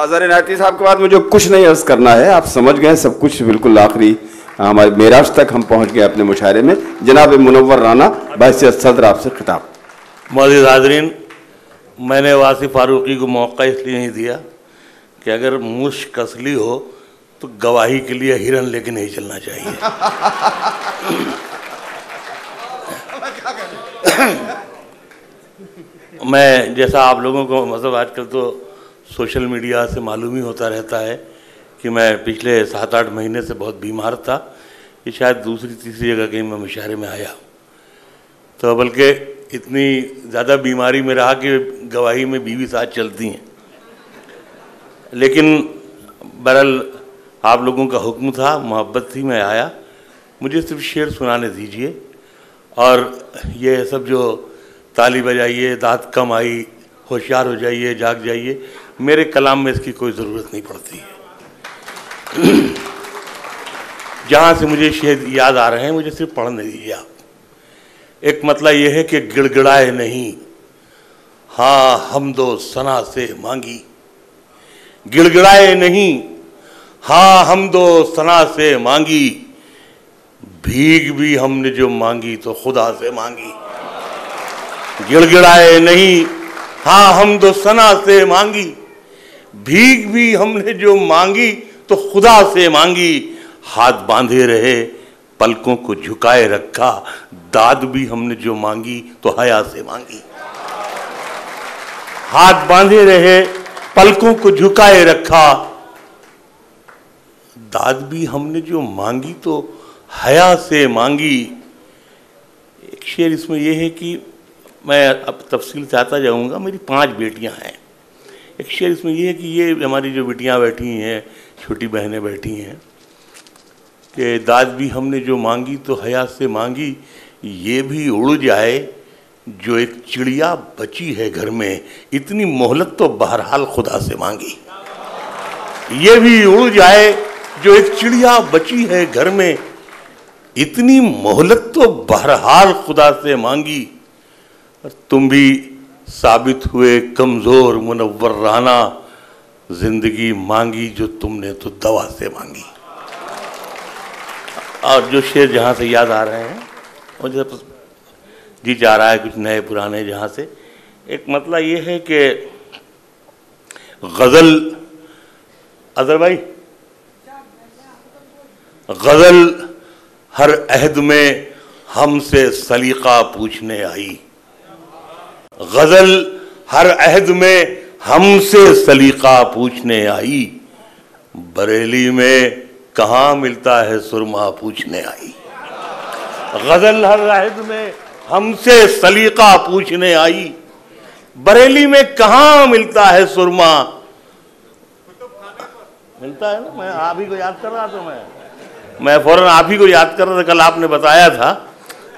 अजहर इनायती साहब के बाद मुझे कुछ नहीं अर्ज करना है, आप समझ गए सब कुछ बिल्कुल आखिरी हमारे मेराज तक हम पहुंच गए अपने मुशायरे में। जनाब मुनव्वर राना बहसियत सदर आपसे खिताब। मौजूद हाज़रीन, मैंने वासिफ फारूकी को मौका इसलिए नहीं दिया कि अगर मुश्क असली हो तो गवाही के लिए हिरन लेके नहीं चलना चाहिए। मैं जैसा आप लोगों को मतलब आजकल तो सोशल मीडिया से मालूम ही होता रहता है कि मैं पिछले 7-8 महीने से बहुत बीमार था, कि शायद दूसरी तीसरी जगह कहीं मैं मुशायरे में आया, तो बल्कि इतनी ज़्यादा बीमारी में रहा कि गवाही में बीवी साथ चलती हैं। लेकिन बहरहाल आप लोगों का हुक्म था, मोहब्बत थी, मैं आया। मुझे सिर्फ शेर सुनाने दीजिए, और ये सब जो ताली बजाइए, दांत कम आई, होशियार हो जाइए, जाग जाइए, मेरे कलाम में इसकी कोई ज़रूरत नहीं पड़ती है। जहाँ से मुझे शेर याद आ रहे हैं मुझे सिर्फ पढ़ने दीजिए आप। एक मतलब ये है कि गिड़गिड़ाए नहीं, हाँ हम दो सना से मांगी। गिड़गिड़ाए नहीं, हाँ हम दो सना से मांगी। भीख भी हमने जो मांगी तो खुदा से मांगी। गिड़गिड़ाए नहीं, हाँ हम दो सना से मांगी। भीख भी हमने जो मांगी तो खुदा से मांगी। हाथ बांधे रहे पलकों को झुकाए रखा। दाद भी हमने जो मांगी तो हया से मांगी। हाथ बांधे रहे पलकों को झुकाए रखा। दाद भी हमने जो मांगी तो हया से मांगी। एक शेर इसमें यह है कि मैं अब तफसील से आता जाऊंगा। मेरी 5 बेटियां हैं। एक शेर इसमें यह है कि ये हमारी जो बेटियां बैठी हैं, छोटी बहनें बैठी हैं, कि दाद भी हमने जो मांगी तो हया से मांगी। ये भी उड़ जाए जो एक चिड़िया बची है घर में, इतनी मोहलत तो बहरहाल खुदा से मांगी। ये भी उड़ जाए जो एक चिड़िया बची है घर में, इतनी मोहलत तो बहरहाल खुदा से मांगी। और तुम भी साबित हुए कमज़ोर मुनव्वर राना, जिंदगी मांगी जो तुमने तो दवा से मांगी। और जो शेर जहाँ से याद आ रहे हैं मुझे जी जा रहा है कुछ नए पुराने जहाँ से। एक मतलब ये है कि गज़ल, अज़हर भाई, गज़ल हर अहद में हमसे सलीका पूछने आई। गज़ल हर अहद में हमसे सलीका पूछने आई। बरेली में कहाँ मिलता है सुरमा पूछने आई। गज़ल हर अहद में हमसे सलीका पूछने आई। बरेली में कहाँ मिलता है सुरमा। मिलता है ना, मैं आप ही को याद कर रहा था। मैं फौरन आप ही को याद कर रहा था। कल आपने बताया था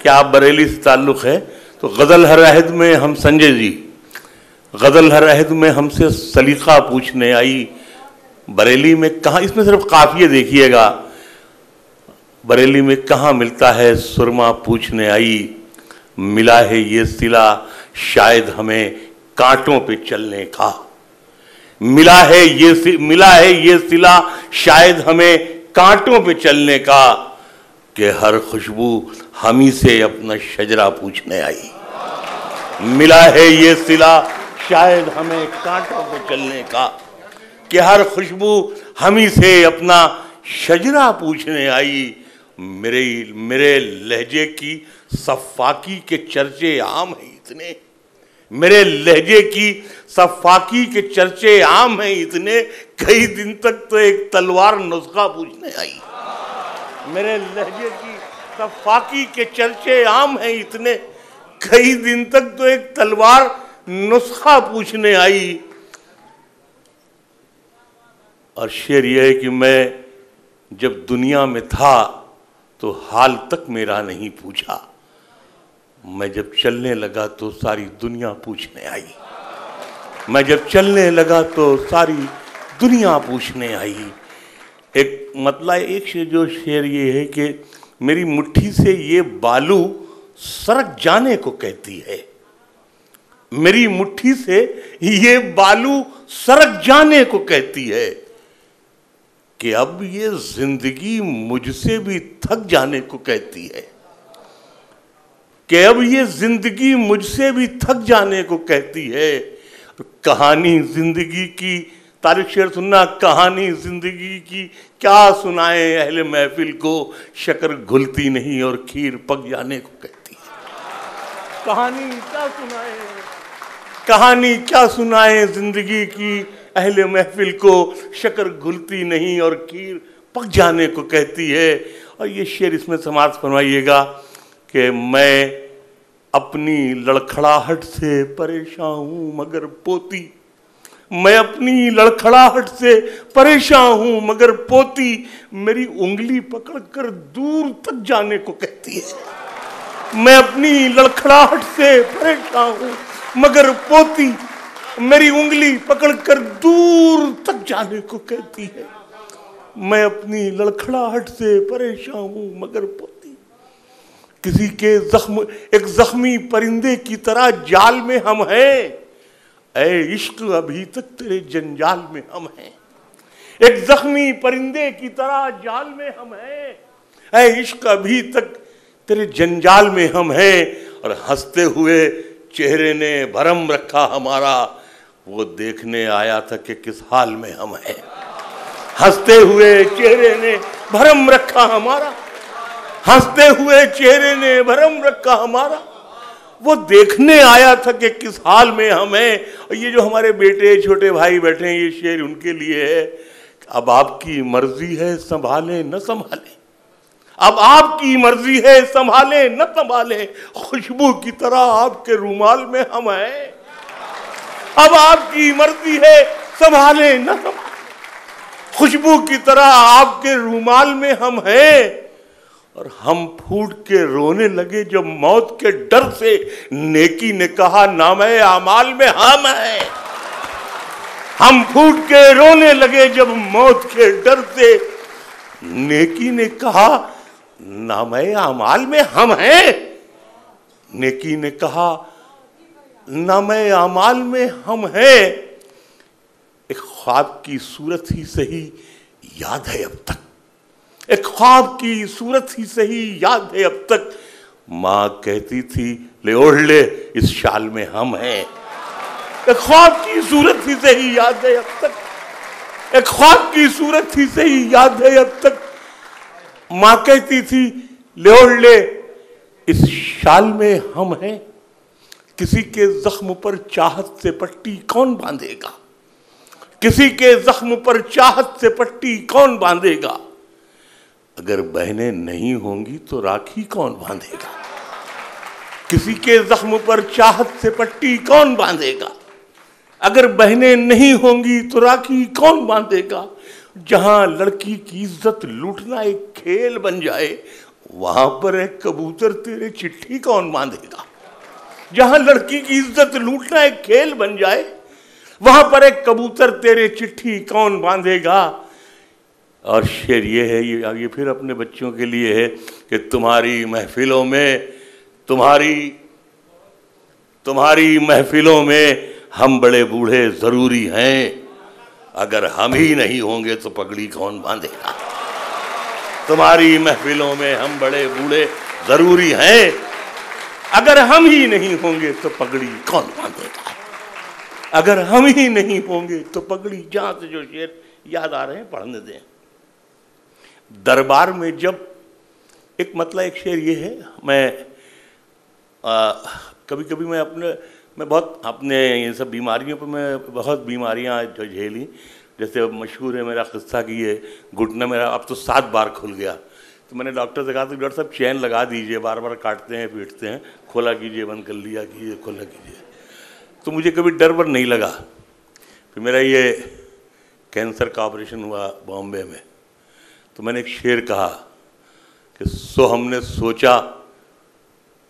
कि आप बरेली से ताल्लुक़ है, तो गज़ल हर अहद में हम, संजय जी, गज़ल हर अहद में हमसे सलीका पूछने आई। बरेली में कहाँ, इसमें सिर्फ काफिये देखिएगा। बरेली में कहाँ मिलता है सुरमा पूछने आई। मिला है ये सिला शायद हमें कांटों पे चलने का। मिला है ये सिला शायद हमें कांटों पे चलने का, कि हर खुशबू हमी से अपना शजरा पूछने आई। मिला है ये सिला शायद हमें कांटों पे चलने का, कि हर खुशबू हमी से अपना शजरा पूछने आई। मेरे लहजे की सफ़ाकी के चर्चे आम हैं इतने। मेरे लहजे की सफ़ाकी के चर्चे आम हैं इतने, कई दिन तक तो एक तलवार नुस्खा पूछने आई। मेरे लहजे की सफ़ाकी के चर्चे आम हैं इतने, कई दिन तक तो एक तलवार नुस्खा पूछने आई। और शेर यह है कि मैं जब दुनिया में था तो हाल तक मेरा नहीं पूछा। मैं जब चलने लगा तो सारी दुनिया पूछने आई। मैं जब चलने लगा तो सारी दुनिया पूछने आई। एक मतलब एक जो शेर ये है कि मेरी मुट्ठी से ये बालू सरक जाने को कहती है। मेरी मुट्ठी से ये बालू सरक जाने को कहती है कि अब ये जिंदगी मुझसे भी थक जाने को कहती है, कि अब ये जिंदगी मुझसे भी थक जाने को कहती है। कहानी जिंदगी की, तारीख शेर सुनना, कहानी जिंदगी की क्या सुनाए अहले महफिल को, शक्कर घुलती नहीं और खीर पक जाने को कहती है। कहानी क्या सुनाए, कहानी क्या सुनाए जिंदगी की अहले महफिल को, शक्कर घुलती नहीं और खीर पक जाने को कहती है। और ये शेर इसमें समाप्त फरमाइएगा कि मैं अपनी लड़खड़ाहट से परेशान हूं मगर पोती, मैं अपनी लड़खड़ाहट से परेशान हूं मगर पोती मेरी उंगली पकड़कर दूर तक जाने को कहती है। मैं अपनी लड़खड़ाहट से परेशान हूं मगर पोती मेरी उंगली पकड़कर दूर तक जाने को कहती है। मैं अपनी लड़खड़ाहट से परेशान हूं मगर पोती किसी के जख्म, एक जख्मी परिंदे की तरह जाल में हम हैं, ऐ इश्क अभी तक तेरे जंजाल में हम हैं। एक जख्मी परिंदे की तरह जाल में हम हैं, ऐ इश्क अभी तक तेरे जंजाल में हम हैं। और हंसते हुए चेहरे ने भरम रखा हमारा, वो देखने आया था कि किस हाल में हम हैं। हंसते हुए चेहरे ने भरम रखा हमारा, हंसते हुए चेहरे ने भरम रखा हमारा, वो देखने आया था कि किस हाल में हम हैं। और ये जो हमारे बेटे छोटे भाई बैठे हैं, ये शेर उनके लिए है। अब आपकी मर्जी है संभाले न संभाले, अब आपकी मर्जी है संभाले न संभाले, खुशबू की तरह आपके रूमाल में हम हैं। अब आपकी मर्जी है संभाले न संभाले, खुशबू की तरह आपके रूमाल में हम हैं। और हम फूट के रोने लगे जब मौत के डर से, नेकी ने कहा नामे आमाल में हम हैं। हम फूट के रोने लगे जब मौत के डर से, नेकी ने कहा नामे आमाल में हम हैं। नेकी ने कहा नामे आमाल में हम हैं। एक ख्वाब की सूरत ही सही याद है अब तक, एक ख्वाब की सूरत ही सही याद है अब तक, माँ कहती थी ले ओढ़ ले इस शाल में हम हैं। एक ख्वाब की सूरत ही सही याद है अब तक, एक ख्वाब की सूरत ही सही याद है अब तक, माँ कहती थी ले ओढ़ ले इस शाल में हम हैं। किसी के जख्म पर चाहत से पट्टी कौन बांधेगा, किसी के जख्म पर चाहत से पट्टी कौन बांधेगा। अगर बहनें नहीं होंगी तो राखी कौन बांधेगा। किसी के जख्म पर चाहत से पट्टी कौन बांधेगा। अगर बहनें नहीं होंगी तो राखी कौन बांधेगा। जहां लड़की की इज्जत लूटना एक खेल बन जाए, वहां पर एक कबूतर तेरे चिट्ठी कौन बांधेगा। जहां लड़की की इज्जत लूटना एक खेल बन जाए, वहां पर एक कबूतर तेरे चिट्ठी कौन बांधेगा। और शेर ये है, ये फिर अपने बच्चों के लिए है कि तुम्हारी महफिलों में, तुम्हारी महफिलों में हम बड़े बूढ़े जरूरी हैं, अगर हम ही नहीं होंगे तो पगड़ी कौन बांधेगा। तुम्हारी महफिलों में हम बड़े बूढ़े जरूरी हैं, अगर हम ही नहीं होंगे तो पगड़ी कौन बांधेगा। अगर हम ही नहीं होंगे तो पगड़ी। जहां से जो शेर याद आ रहे हैं पढ़ने दें। दरबार में जब एक मतलब एक शेर ये है, मैं कभी कभी मैं बहुत अपने ये सब बीमारियों पर, मैं बहुत बीमारियां जो झेली। जैसे मशहूर है मेरा किस्सा कि ये घुटना मेरा अब तो 7 बार खुल गया। तो मैंने डॉक्टर से कहा तो डॉक्टर साहब चैन लगा दीजिए, बार बार काटते हैं पीटते हैं, खोला कीजिए बंद कर लिया कीजिए खोला कीजिए। तो मुझे कभी डर वर नहीं लगा। फिर मेरा ये कैंसर का ऑपरेशन हुआ बॉम्बे में, तो मैंने एक शेर कहा कि सो हमने सोचा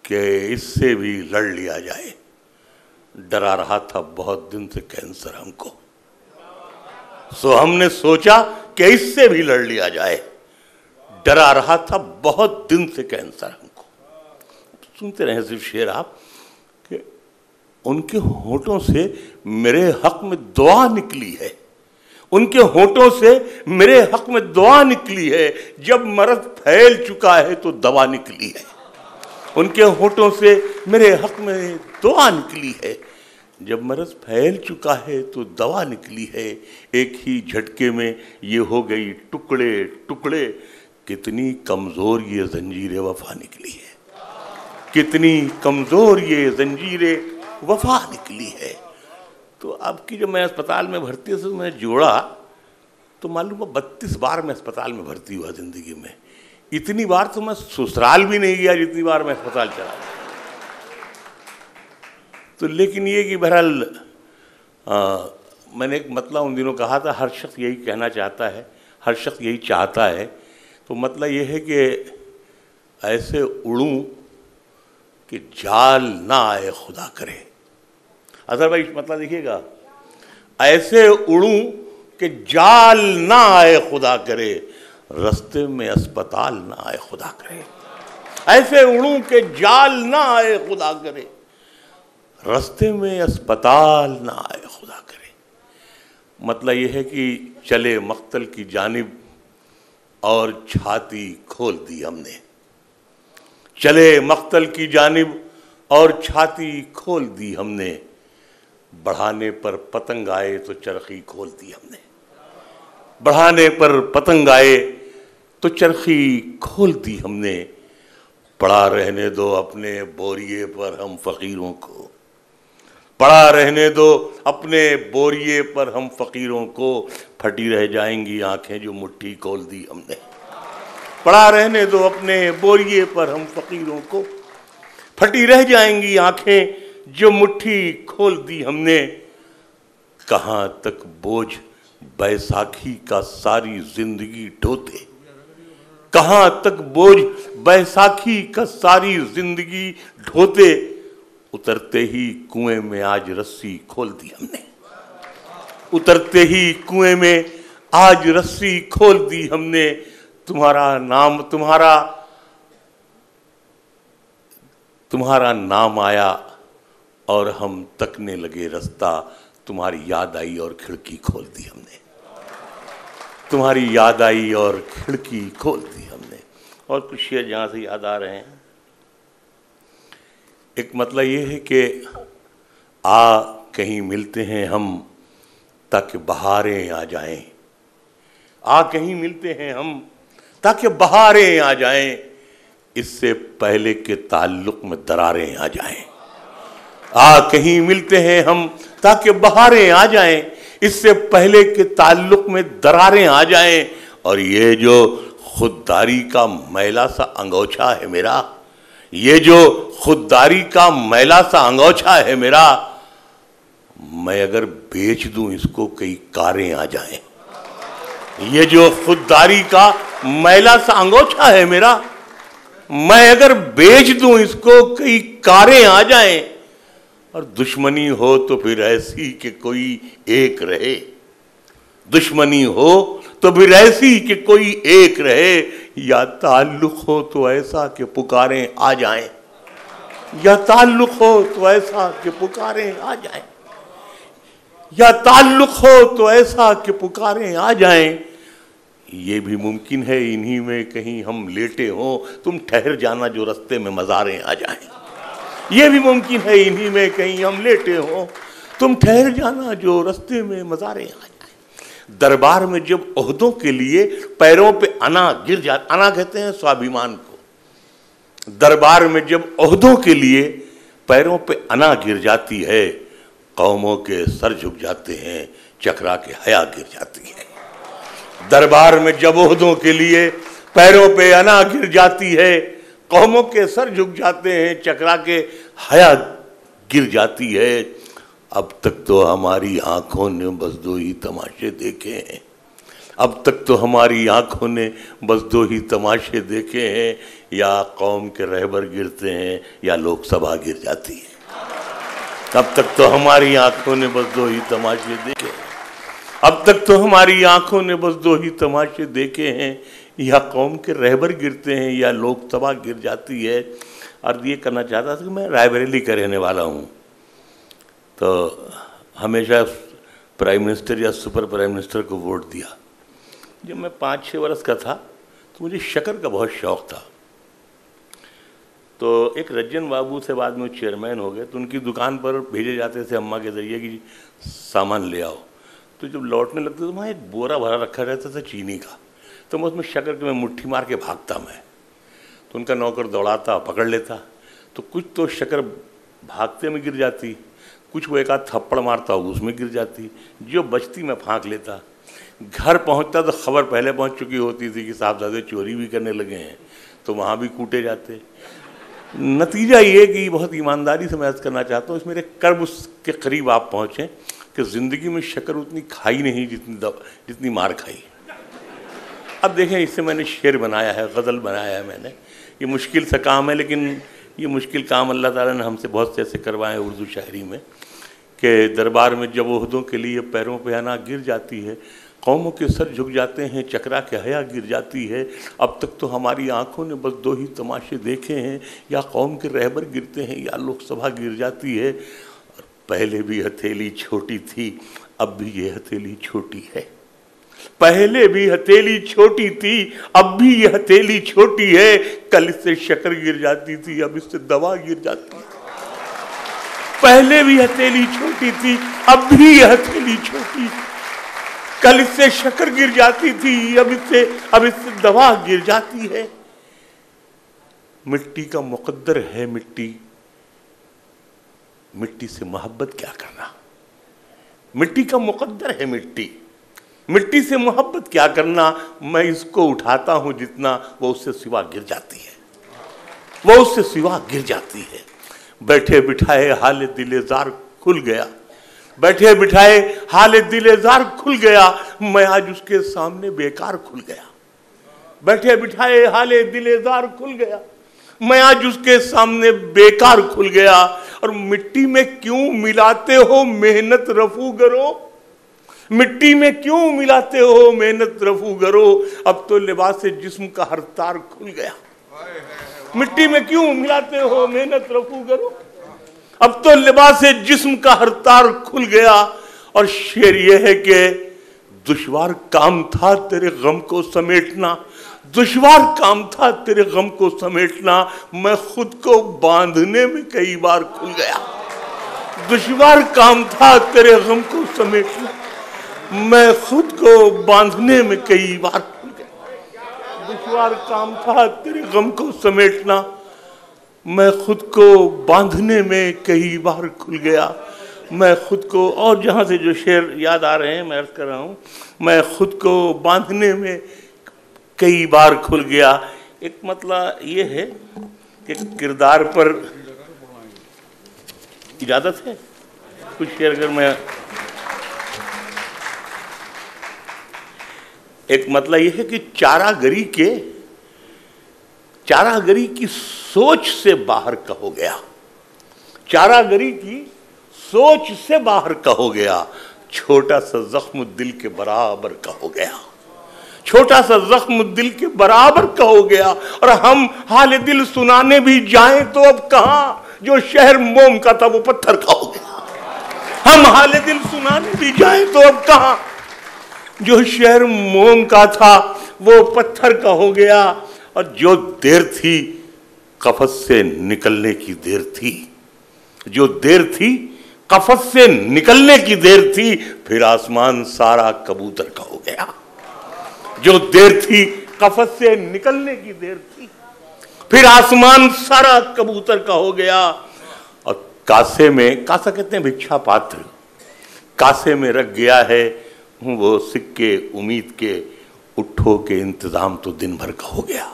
कि इससे भी लड़ लिया जाए, डरा रहा था बहुत दिन से कैंसर हमको। सो हमने सोचा कि इससे भी लड़ लिया जाए, डरा रहा था बहुत दिन से कैंसर हमको। सुनते रहे सिर्फ शेर आप कि उनके होठों से मेरे हक में दुआ निकली है, उनके होठों से मेरे हक में दुआ निकली है। जब मर्ज फैल चुका है तो दवा निकली है। उनके होठों से मेरे हक में दुआ निकली है। जब मर्ज फैल चुका है तो दवा निकली है। एक ही झटके में ये हो गई टुकड़े टुकड़े। कितनी कमजोर ये जंजीर वफा निकली है, कितनी कमजोर ये जंजीर वफा निकली है। तो अब की जब मैं अस्पताल में भर्ती से मैं जोड़ा तो मालूम है 32 बार मैं अस्पताल में भर्ती हुआ जिंदगी में। इतनी बार तो मैं ससुराल भी नहीं गया जितनी बार मैं अस्पताल चला। तो लेकिन ये कि बहरहाल मैंने एक मतलब उन दिनों कहा था, हर शख्स यही कहना चाहता है, हर शख्स यही चाहता है। तो मतलब ये है कि ऐसे उड़ूं कि जाल ना आए खुदा करे। अदरवाइज मतलब देखिएगा, ऐसे उड़ूं कि जाल ना आए खुदा करे, रास्ते में अस्पताल ना आए खुदा करे। ऐसे उड़ूं कि जाल ना आए खुदा करे, रास्ते में अस्पताल ना आए खुदा करे। मतलब यह है कि चले मक्तल की जानिब और छाती खोल दी हमने, चले मक्तल की जानिब और छाती खोल दी हमने। बढ़ाने पर पतंग आए तो चरखी खोल दी हमने, बढ़ाने पर पतंग आए तो चरखी खोल दी हमने। पड़ा रहने दो अपने बोरिए पर हम फकीरों को, पड़ा रहने दो अपने बोरिए पर हम फकीरों को। फटी रह जाएंगी आंखें जो मुट्ठी खोल दी हमने। पड़ा रहने दो अपने बोरिए पर हम फकीरों को, फटी रह जाएंगी आंखें जो मुट्ठी खोल दी हमने। कहाँ तक बोझ बैसाखी का सारी जिंदगी ढोते, कहाँ तक बोझ बैसाखी का सारी जिंदगी ढोते। उतरते ही कुएं में आज रस्सी खोल दी हमने, उतरते ही कुएं में आज रस्सी खोल दी हमने। तुम्हारा नाम तुम्हारा नाम आया और हम तकने लगे रास्ता। तुम्हारी याद आई और खिड़की खोल दी हमने, तुम्हारी याद आई और खिड़की खोल दी हमने। और कुछ शेर जहाँ से याद आ रहे हैं। एक मतलब ये है कि आ कहीं मिलते हैं हम ताकि बहारें आ जाएं, आ कहीं मिलते हैं हम ताकि बहारें आ जाएं। इससे पहले के ताल्लुक में दरारें आ जाएं। आ कहीं मिलते हैं हम ताकि बहारें आ जाएं, इससे पहले के ताल्लुक में दरारें आ जाएं। और ये जो खुददारी का मैला सा अंगोछा है मेरा, ये जो खुददारी का मैला सा अंगोछा है मेरा, मैं अगर बेच दूं इसको कई कारें आ जाएं। ये जो खुददारी का मैला सा अंगोछा है मेरा, मैं अगर बेच दूं इसको कई कारें आ जाएं। और दुश्मनी हो तो फिर ऐसी कि कोई एक रहे, दुश्मनी हो तो फिर ऐसी कि कोई एक रहे। या ताल्लुक हो तो ऐसा कि पुकारें आ जाएं, या ताल्लुक हो तो ऐसा कि पुकारें आ जाएं, या ताल्लुक हो तो ऐसा कि पुकारें आ जाएं। ये भी मुमकिन है इन्हीं में कहीं हम लेटे हों, तुम ठहर जाना जो रास्ते में मज़ारें आ जाएं। ये भी मुमकिन है इन्हीं में कहीं हम लेटे हों, तुम ठहर जाना जो रास्ते में मज़ारें आ जाएं। दरबार में जब ओहदों के लिए पैरों पे अना गिर जाता, अना कहते हैं स्वाभिमान को। दरबार में जब ओहदों के लिए पैरों पे अना गिर जाती है, कौमों के सर झुक जाते हैं, चकरा के हया गिर जाती है। दरबार में जब ओहदों के लिए पैरों पे अना गिर जाती है, कौमों के सर झुक जाते हैं, चकरा के हया गिर जाती है। अब तक तो हमारी आंखों ने बस दो ही तमाशे देखे हैं, अब तक तो हमारी आंखों ने बस दो ही तमाशे देखे हैं। या कौम के रहबर गिरते हैं या लोकसभा गिर जाती है। अब तक तो हमारी आंखों ने बस दो ही तमाशे देखे हैं, अब तक तो हमारी आंखों ने बस दो ही तमाशे देखे हैं। या कौम के रहबर गिरते हैं या लोकसभा गिर जाती है। और ये करना चाहता था कि मैं रायबरेली का रहने वाला हूँ तो हमेशा प्राइम मिनिस्टर या सुपर प्राइम मिनिस्टर को वोट दिया। जब मैं 5-6 वर्ष का था तो मुझे शक्कर का बहुत शौक़ था। तो एक रज्जन बाबू से बाद में चेयरमैन हो गए, तो उनकी दुकान पर भेजे जाते थे अम्मा के ज़रिए कि सामान ले आओ। तो जब लौटने लगते तो वहाँ एक बोरा भरा रखा रहता था चीनी का, तो मैं उसमें शक्कर के मैं मुट्ठी मार के भागता मैं, तो उनका नौकर दौड़ाता, पकड़ लेता। तो कुछ तो शक्कर भागते में गिर जाती, कुछ वो एक आध थप्पड़ मारता उसमें गिर जाती, जो बचती मैं फाँक लेता। घर पहुँचता तो खबर पहले पहुँच चुकी होती थी कि साहबजादे चोरी भी करने लगे हैं, तो वहाँ भी कूटे जाते। नतीजा ये कि बहुत ईमानदारी से मैं अर्ज़ करना चाहता हूँ, इस मेरे कर्ब के करीब आप पहुँचें कि ज़िंदगी में शक्कर उतनी खाई नहीं जितनी मार खाई। अब देखें, इससे मैंने शेर बनाया है, गज़ल बनाया है मैंने। ये मुश्किल सा काम है, लेकिन ये मुश्किल काम अल्लाह ताला ने हमसे बहुत से ऐसे करवाए उर्दू शायरी में कि दरबार में जब ओहदों के लिए पैरों पे अना गिर जाती है, कौमों के सर झुक जाते हैं, चकरा के हया गिर जाती है। अब तक तो हमारी आंखों ने बस 2 ही तमाशे देखे हैं, या कौम के रहबर गिरते हैं या लोकसभा गिर जाती है। पहले भी हथेली छोटी थी, अब भी ये हथेली छोटी है। पहले भी हथेली छोटी थी, अब भी ये हथेली छोटी है। कल इससे शक्कर गिर जाती थी, अब इससे दवा गिर जाती है। पहले भी हथेली छोटी थी, अब भी ये हथेली छोटी, कल इससे शक्कर गिर जाती थी, अब इससे दवा गिर जाती है। मिट्टी का मुकद्दर है मिट्टी, मिट्टी से मोहब्बत क्या करना। मिट्टी का मुकद्दर है मिट्टी, मिट्टी से मोहब्बत क्या करना। मैं इसको उठाता हूं जितना, वो उससे सिवा गिर जाती है, वो उससे सिवा गिर जाती है। बैठे बिठाए हाल दिलेजार खुल गया, बैठे बिठाए हाल दिलेजार खुल गया, मैं आज उसके सामने बेकार खुल गया। बैठे बिठाए हाल दिलेजार खुल गया, मैं आज उसके सामने बेकार खुल गया। और मिट्टी में क्यों मिलाते हो मेहनत रफूगरो, मिट्टी में क्यों मिलाते हो मेहनत रफूगरो, अब तो लिबास जिस्म का हर तार खुल गया। मिट्टी में क्यों मिलाते हो मेहनत रफूगरो, अब तो लिबास जिस्म का हर तार खुल गया। और शेर ये है कि दुश्वार काम था तेरे गम को समेटना, दुश्वार काम था तेरे गम को समेटना, मैं खुद को बांधने में कई बार खुल गया। दुश्वार काम था तेरे गम को समेटना, मैं खुद को बांधने में कई बार खुल गया। दुश्वार काम था तेरे गम को समेटना, मैं खुद को बांधने में कई बार खुल गया। मैं खुद को, और जहाँ से जो शेर याद आ रहे हैं मैं अर्ज कर रहा हूँ, मैं खुद को बांधने में कई बार खुल गया। एक मतलब ये है कि किरदार पर इजाज़त है कुछ शेर अगर मैं, एक मतलब ये है कि चारागरी की सोच से बाहर का हो गया, चारागरी की सोच से बाहर का हो गया। छोटा सा जख्म दिल के बराबर का हो गया, छोटा सा जख्म दिल के बराबर का हो गया। और हम हाल दिल सुनाने भी जाएं तो अब कहां, जो शहर मोम का था वो पत्थर का हो गया। हम हाल दिल सुनाने भी जाएं तो अब कहां, जो शहर मोम का था वो पत्थर का हो गया। और जो देर थी कफस से निकलने की देर थी, जो देर थी कफस से निकलने की देर थी, फिर आसमान सारा कबूतर का हो गया। जो देर थी कफस से निकलने की देर थी, फिर आसमान सारा कबूतर का हो गया। और कासे में, कासा कहते हैं भिक्षा पात्र, कासे में रख गया है वो सिक्के उम्मीद के, उठो के इंतजाम तो दिन भर का हो गया।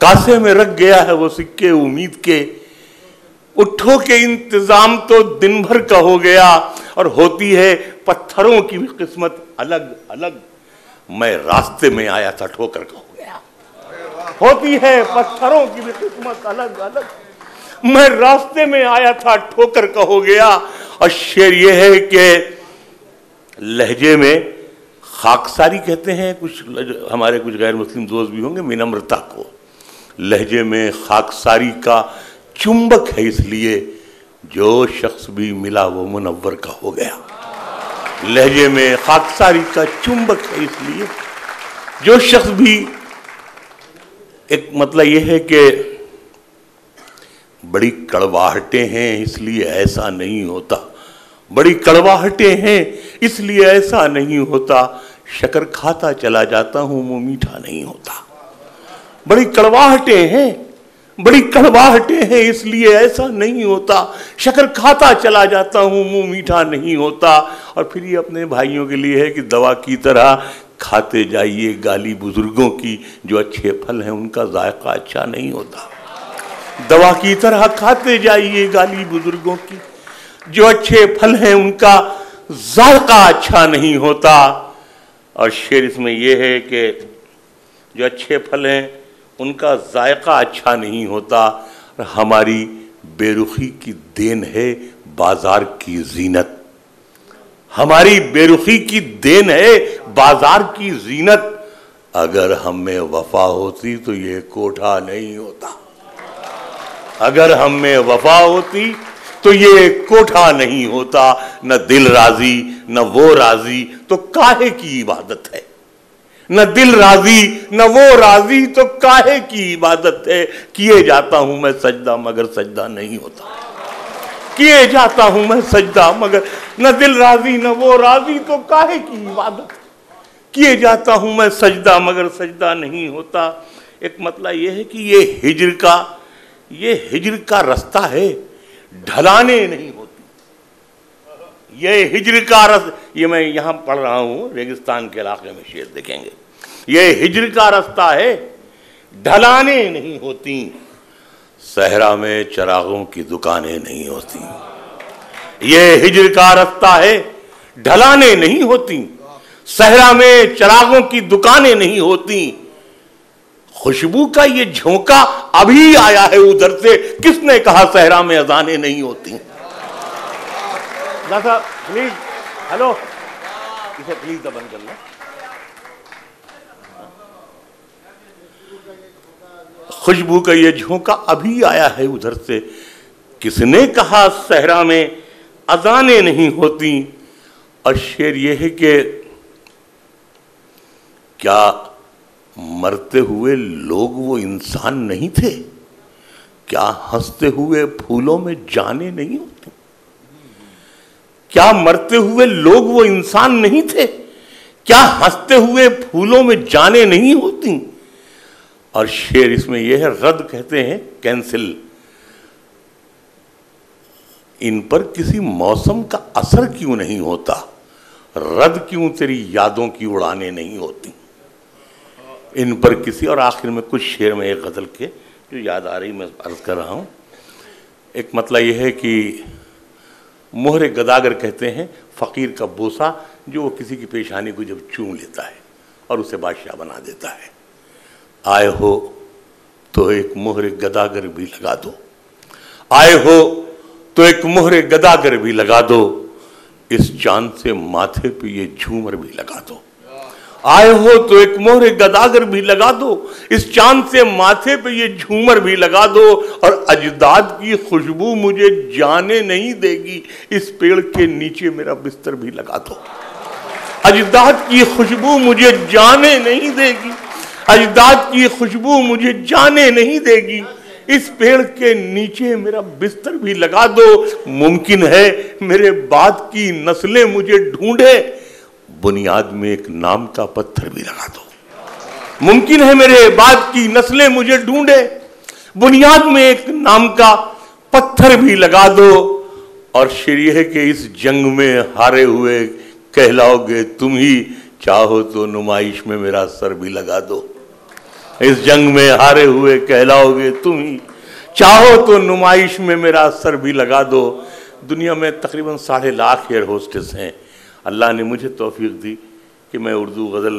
कासे में रख गया है वो सिक्के उम्मीद के, उठो के इंतजाम तो दिन भर का हो गया। और होती है पत्थरों की भी किस्मत अलग अलग, मैं रास्ते में आया था ठोकर का हो गया। होती है पत्थरों की भी किस्मत अलग अलग, मैं रास्ते में आया था ठोकर का हो गया। और शेर ये है कि लहजे में खाकसारी कहते हैं, कुछ हमारे कुछ गैर मुस्लिम दोस्त भी होंगे, विनम्रता को। लहजे में खाकसारी का चुंबक है इसलिए जो शख्स भी मिला वो मुनव्वर का हो गया। लहजे में खाकसारी का चुंबक है, इसलिए जो शख्स भी, एक मतलब यह है कि बड़ी कड़वाहटें हैं इसलिए ऐसा नहीं होता, बड़ी कड़वाहटें हैं इसलिए ऐसा नहीं होता, शक्कर खाता चला जाता हूं मुंह मीठा नहीं होता। बड़ी कड़वाहटें हैं, बड़ी कड़वाहटें हैं इसलिए ऐसा नहीं होता, शक्कर खाता चला जाता हूं मुंह मीठा नहीं होता। और फिर ये अपने भाइयों के लिए है कि दवा की तरह खाते जाइए गाली बुजुर्गों की, जो अच्छे फल हैं उनका जायका अच्छा नहीं होता। दवा की तरह खाते जाइए गाली बुजुर्गों की, जो अच्छे फल हैं उनका जायका अच्छा नहीं होता। और शेर इसमें यह है कि जो अच्छे फल हैं उनका जायका अच्छा नहीं होता। और हमारी बेरुखी की देन है बाजार की जीनत, हमारी बेरुखी की देन है बाजार की जीनत। अगर हम में वफा होती तो ये कोठा नहीं होता, अगर हम में वफा होती तो ये कोठा नहीं होता। न दिल राजी न वो राजी तो काहे की इबादत है, न दिल राजी न वो राजी तो काहे की इबादत है। किए जाता हूं मैं सजदा मगर सजदा नहीं होता, किए जाता हूं मैं सजदा मगर, न दिल राजी न वो राजी तो काहे की इबादत, किए जाता हूं मैं सजदा मगर सजदा नहीं होता। एक मतलब यह है कि ये हिज्र का रास्ता है, ढलाने नहीं होती। ये हिज्र का रास्ता, ये मैं यहां पढ़ रहा हूं रेगिस्तान के इलाके में, शेर देखेंगे। ये हिज्र का रास्ता है, ढलाने नहीं होती। सहरा में चरागों की दुकानें नहीं होती। ये हिज्र का रास्ता है, ढलाने नहीं होती। सहरा में चरागों की दुकानें नहीं होती। खुशबू का ये झोंका अभी आया है उधर से, किसने कहा सहरा में अजानें नहीं होती। प्लीज, हेलो, इसे प्लीज बंद कर लो। खुशबू का ये झोंका अभी आया है उधर से, किसने कहा सहरा में अजानें नहीं होती। और शेर ये है कि क्या मरते हुए लोग वो इंसान नहीं थे, क्या हंसते हुए फूलों में जाने नहीं होती, क्या मरते हुए लोग वो इंसान नहीं थे, क्या हंसते हुए फूलों में जाने नहीं होती। और शेर इसमें यह है, रद्द कहते हैं कैंसिल, इन पर किसी मौसम का असर क्यों नहीं होता, रद्द क्यों तेरी यादों की उड़ाने नहीं होती, इन पर किसी। और आखिर में कुछ शेर में एक गज़ल के जो याद आ रही मैं अर्ज कर रहा हूँ। एक मतलब यह है कि मोहरे गदागर कहते हैं फ़कीर का बोसा, जो वो किसी की पेशानी को जब चूम लेता है और उसे बादशाह बना देता है। आए हो तो एक मोहरे गदागर भी लगा दो, आए हो तो एक मोहरे गदागर भी लगा दो, इस चांद से माथे पे ये झूमर भी लगा दो। आए हो तो एक मोहरे गदागर भी लगा दो, इस चांद से माथे पे ये झूमर भी लगा दो। और अजदाद की खुशबू मुझे जाने नहीं देगी, इस पेड़ के नीचे मेरा बिस्तर भी लगा दो। अजदाद की खुशबू मुझे जाने नहीं देगी, अजदाद की खुशबू मुझे जाने नहीं देगी, इस पेड़ के नीचे मेरा बिस्तर भी लगा दो। मुमकिन है मेरे बाद की नस्लें मुझे ढूंढे, बुनियाद में एक नाम का पत्थर भी लगा दो। मुमकिन है मेरे बाद की नस्लें मुझे ढूंढे, बुनियाद में एक नाम का पत्थर भी लगा दो। और शेर यह है कि इस जंग में हारे हुए कहलाओगे तुम ही, चाहो तो नुमाइश में मेरा सर भी लगा दो। इस जंग में हारे हुए कहलाओगे तुम ही, चाहो तो नुमाइश में मेरा सर भी लगा दो। दुनिया में तकरीबन 1.5 लाख एयर होस्टेस हैं। अल्लाह ने मुझे तौफीक दी कि मैं उर्दू गज़ल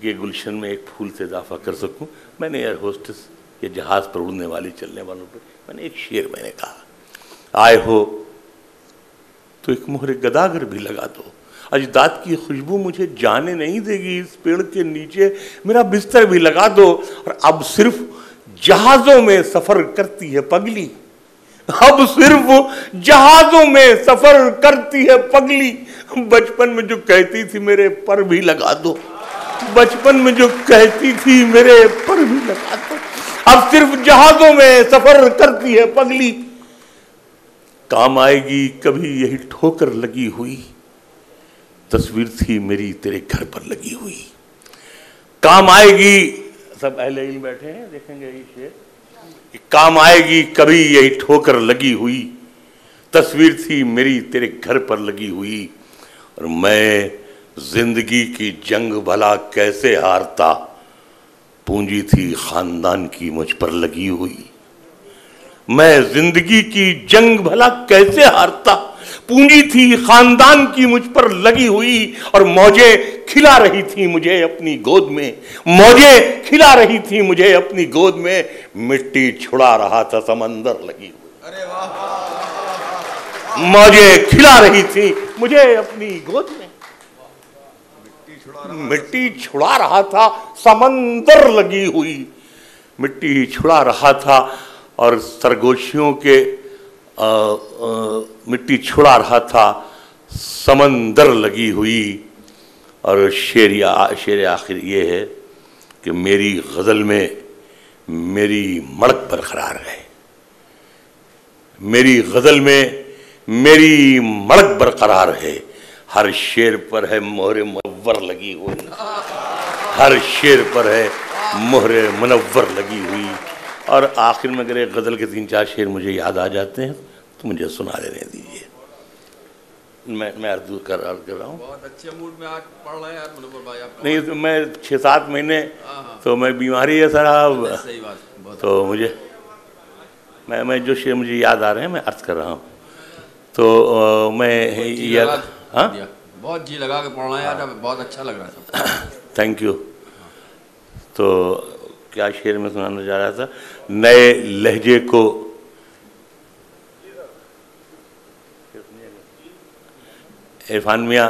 के गुलशन में एक फूल से इजाफा कर सकूं। मैंने एयर होस्टेस या जहाज़ पर उड़ने वाली चलने वालों पर मैंने एक शेर मैंने कहा, आए हो तो एक मोहरे गदागर भी लगा दो, अजदाद की खुशबू मुझे जाने नहीं देगी, इस पेड़ के नीचे मेरा बिस्तर भी लगा दो। और अब सिर्फ जहाज़ों में सफ़र करती है पगली, अब सिर्फ जहाजों में सफर करती है पगली। बचपन में जो कहती थी मेरे पर भी लगा दो, बचपन में जो कहती थी मेरे पर भी लगा दो, अब सिर्फ जहाजों में सफर करती है पगली। काम आएगी कभी यही ठोकर लगी हुई, तस्वीर थी मेरी तेरे घर पर लगी हुई। काम आएगी, सब अहले इल्म बैठे हैं, देखेंगे ये शेर, काम आएगी कभी यही ठोकर लगी हुई, तस्वीर थी मेरी तेरे घर पर लगी हुई। और मैं जिंदगी की जंग भला कैसे हारता, पूंजी थी खानदान की मुझ पर लगी हुई। मैं जिंदगी की जंग भला कैसे हारता, पूंजी थी खानदान की मुझ पर लगी हुई। और मौजें खिला रही थी मुझे अपनी गोद में, मौजें खिला रही थी मुझे अपनी गोद में, मिट्टी छुड़ा रहा था समंदर लगी हुई। अरे वाह, मौजें खिला रही थी मुझे अपनी गोद में, मिट्टी छुड़ा रहा था समंदर लगी हुई, मिट्टी छुड़ा रहा था और सरगोशियों के मिट्टी छुड़ा रहा था, समंदर लगी हुई। और शेर आखिर ये है कि मेरी गज़ल में मेरी मड़क बरकरार है, मेरी गज़ल में मेरी मड़क बरकरार है। हर शेर पर है मोहरे मुनव्वर लगी हुई, हर शेर पर है मोहरे मुनव्वर लगी हुई। और आखिर में अगर गज़ल के 3-4 शेर मुझे याद आ जाते हैं तो मुझे सुना देने दीजिए। मैं अर्ज़ कर रहा हूँ। बहुत अच्छे मूड में आज पढ़ रहे हैं मुनव्वर भाई आप। नहीं तो मैं 6-7 महीने तो मैं बीमारी है साहब, सही बात, तो मुझे मैं जो शेर मुझे याद आ रहे हैं मैं अर्ज़ कर रहा हूँ। तो मैं ये हाँ बहुत जी लगा के पढ़ रहे हैं आज, बहुत अच्छा लग रहा था। Thank you. तो क्या शेर में सुनाना जा रहा था, नए लहजे को इरफान मियाँ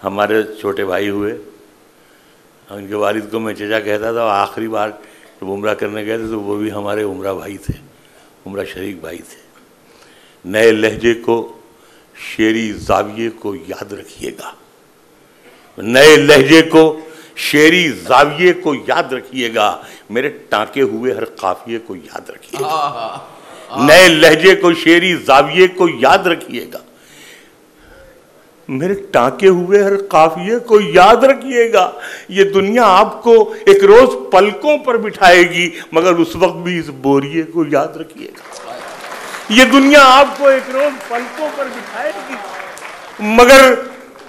हमारे छोटे भाई हुए, उनके वालिद को मैं चचा कहता था। आखिरी बार जब उम्रा करने गए थे तो वो भी हमारे उम्रा भाई थे, उम्रा शरीक भाई थे। नए लहजे को शेरी जाविये को याद रखिएगा, नए लहजे को शेरी जाविये को याद रखिएगा, मेरे टाँके हुए हर काफिये को याद रखिएगा। नए लहजे को शेरी जाविये को याद रखिएगा, मेरे टाँके हुए हर काफिये को याद रखिएगा। ये दुनिया आपको एक रोज पलकों पर बिठाएगी, मगर उस वक्त भी इस बोरिये को याद रखिएगा। ये दुनिया आपको एक रोज पलकों पर बिठाएगी, मगर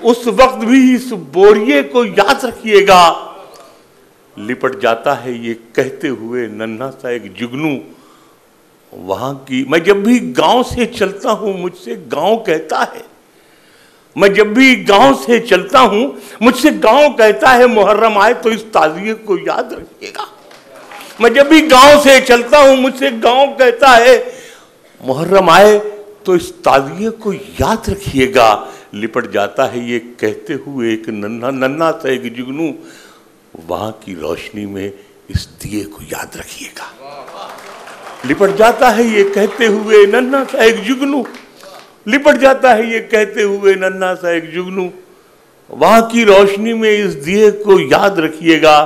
उस वक्त भी इस बोरिये को याद रखिएगा। लिपट जाता है ये कहते हुए नन्हा सा एक जुगनू वहां की। मैं जब भी गांव से चलता हूं मुझसे गांव कहता है, मैं जब भी गांव से चलता हूं मुझसे गांव कहता है, मुहर्रम आए तो इस ताज़िये को याद रखिएगा। मैं जब भी गांव से चलता हूं मुझसे गांव कहता है, मुहर्रम आए तो इस ताज़िये को याद रखिएगा। लिपट जाता है ये कहते हुए एक नन्हा सा एक जुगनू, वहां की रोशनी में इस दिए को याद रखिएगा। लिपट जाता है ये कहते हुए नन्हा सा एक जुगनू, लिपट जाता है ये कहते हुए नन्हा सा एक जुगनू, वहां की रोशनी में इस दिए को याद रखिएगा।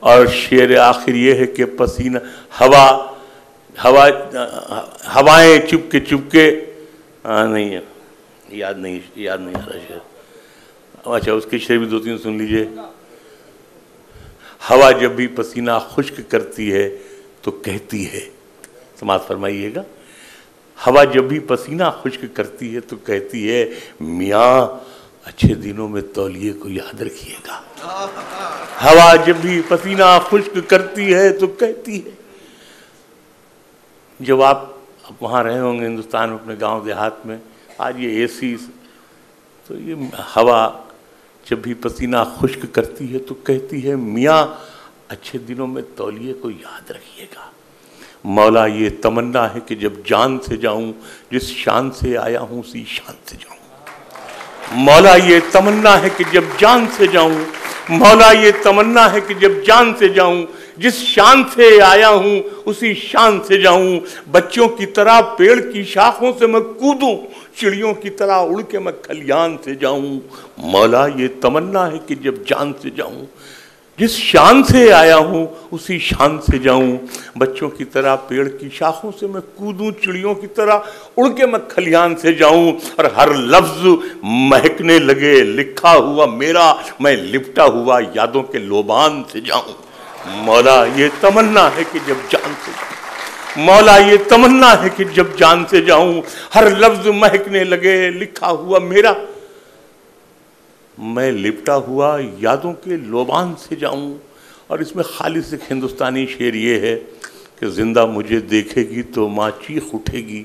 और शेर आखिर ये है कि पसीना हवाएं चुपके चुपके नहीं है, याद नहीं आ रहा शेर। अच्छा उसके शेर भी 2-3 सुन लीजिए। हवा जब भी पसीना खुश्क करती है तो कहती है, समाज फरमाइएगा, हवा जब भी पसीना खुश्क करती है तो कहती है, मियाँ अच्छे दिनों में तौलिए को याद रखिएगा। हवा जब भी पसीना खुश्क करती है तो कहती है। जब आप वहाँ रहे होंगे हिंदुस्तान में अपने गांव देहात में, आज ये एसी, तो ये हवा जब भी पसीना खुश्क करती है तो कहती है, मियाँ अच्छे दिनों में तौलिए को याद रखिएगा। मौला ये तमन्ना है कि जब जान से जाऊं, जिस शान से आया हूं उसी शान से जाऊं। मौला ये तमन्ना है कि जब जान से जाऊं, मौला ये तमन्ना है कि जब जान से जाऊं, जिस शान से आया हूं उसी शान से जाऊं, बच्चों की तरह पेड़ की शाखों से मैं कूदूं, चिड़ियों की तरह उड़ के मैं खलियान से जाऊं। मौला ये तमन्ना है कि जब जान से जाऊं, जिस शान से आया हूं उसी शान से जाऊं, बच्चों की तरह पेड़ की शाखों से मैं कूदूं, चिड़ियों की तरह उड़ के मैं खलियान से जाऊं, और हर लफ्ज महकने लगे लिखा हुआ मेरा, मैं लिपटा हुआ यादों के लोबान से जाऊं। मौला ये तमन्ना है कि जब जान से जाऊं, मौला ये तमन्ना है कि जब जान से जाऊं, हर लफ्ज महकने लगे लिखा हुआ मेरा, मैं लिपटा हुआ यादों के लोबान से जाऊं। और इसमें खालिस एक हिंदुस्तानी शेर ये है कि जिंदा मुझे देखेगी तो माँ चीख उठेगी,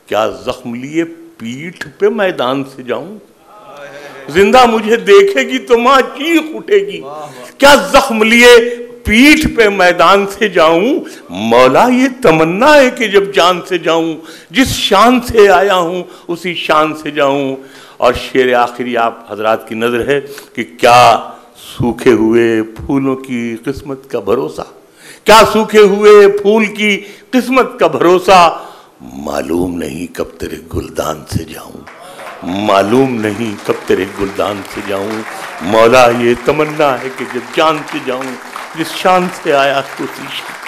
क्या जख्म लिए पीठ पे मैदान से जाऊं। जिंदा मुझे देखेगी तो माँ चीख उठेगी, क्या जख्म लिए पीठ पे मैदान से जाऊं। मौला ये तमन्ना है कि जब जान से जाऊं, जिस शान से आया हूं उसी शान से जाऊं। और शेर आखिरी आप हजरात की नजर है कि क्या सूखे हुए फूलों की किस्मत का भरोसा, क्या सूखे हुए फूल की किस्मत का भरोसा, मालूम नहीं कब तेरे गुलदान से जाऊं, मालूम नहीं कब तेरे गुलदान से जाऊं। मौला ये तमन्ना है कि जब जान से जाऊं, जिस शान से आया उसी शान